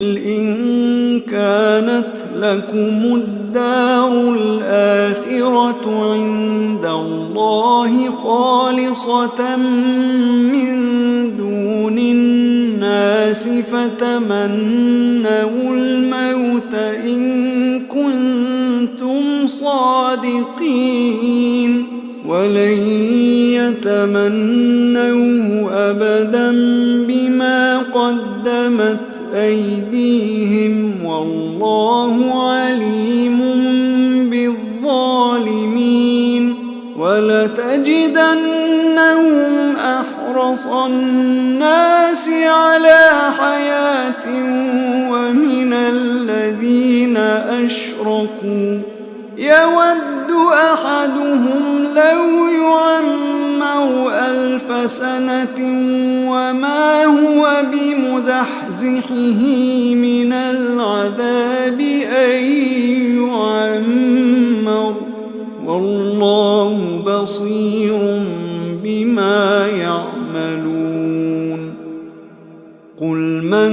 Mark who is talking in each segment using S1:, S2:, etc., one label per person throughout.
S1: إن كانت لكم الدار الآخرة عند الله خالصة من دون الناس فتمنوا الموت إن كنتم صادقين ولن يتمنوه أبدا بما قدمت أيديهم والله عليم بالظالمين ولتجدنهم أحرص الناس على حياة ومن الذين أشركوا يود أحدهم لو يعمر 1000 سنة وما هو بمزحزحه من العذاب أن يعمر والله بصير بما يعملون قل من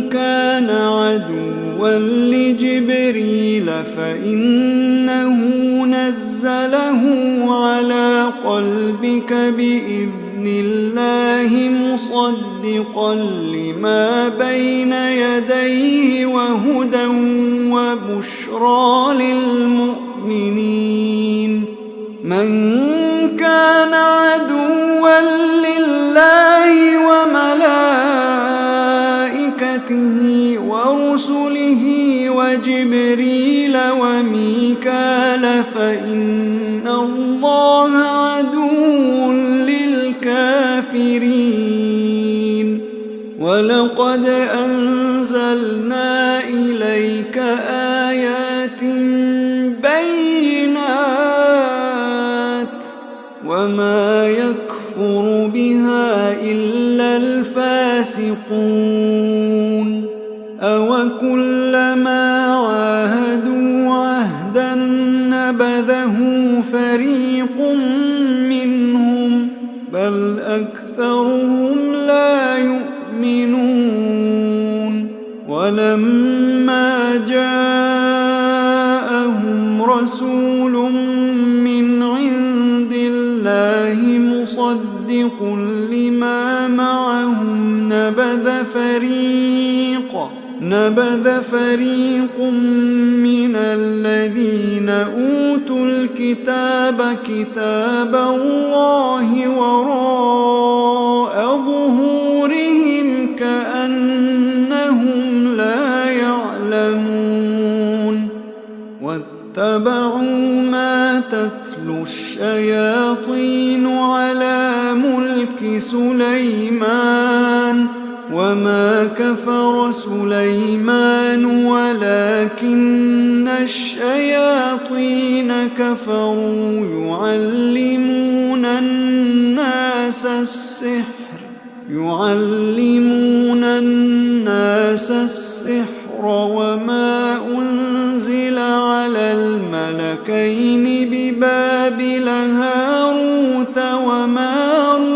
S1: كان عدوا لجبريل فإنه نزله على قلبك بإذن الله مصدقا لما بين يديه وهدى وبشرى للمؤمنين من كان عدوا لله وملائكته ورسله وجبريل وميكال فإن الله عدو للكافرين ولقد أنزلنا إليك آيات بينات وما يكفر بها إلا الفاسقون أوكلما عاهدوا عهدا نبذه فريق منهم بل أكثرهم لا يؤمنون ولما جاءهم رسول من عند الله مصدق لما معهم نبذ فريق من الذين أوتوا الكتاب كتاب الله وراء ظهورهم كأنهم لا يعلمون واتبعوا ما تتلو الشياطين على ملك سليمان وما كفر سليمان ولكن الشياطين كفروا يعلمون الناس السحر وما أنزل على الملكين ببابل هاروت وماروت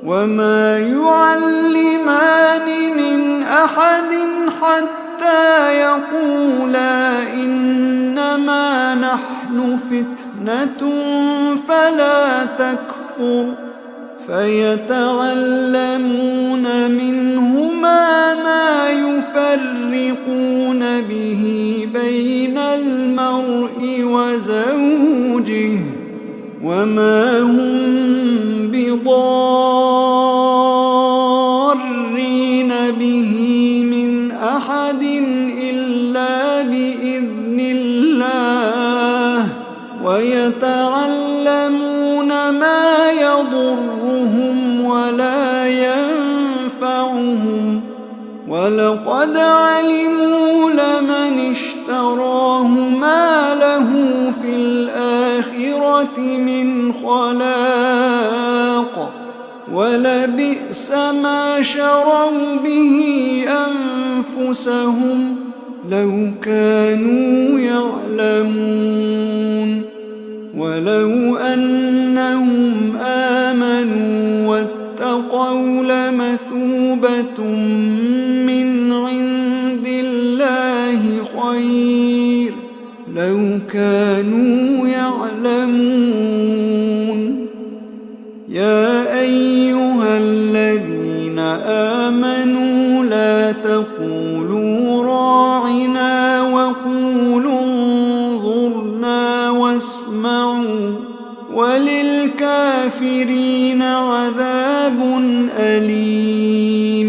S1: وما يعلمان من أحد حتى يقولا إنما نحن فتنة فلا تكفر فيتعلمون منهما ما يفرقون به بين المرء وزوجه وما هم بضارين به من أحد إلا بإذن الله ويتعلمون ما يضرهم ولا ينفعهم ولقد علموا لمن اشتراه ما له في الآخرة من خلاق ولبئس ما شروا به أنفسهم لو كانوا يعلمون ولو أنهم آمنوا واتقوا لمثوبة يعلمون يا أيها الذين آمنوا لا تقولوا راعنا وقولوا انظرنا واسمعوا وللكافرين عذاب أليم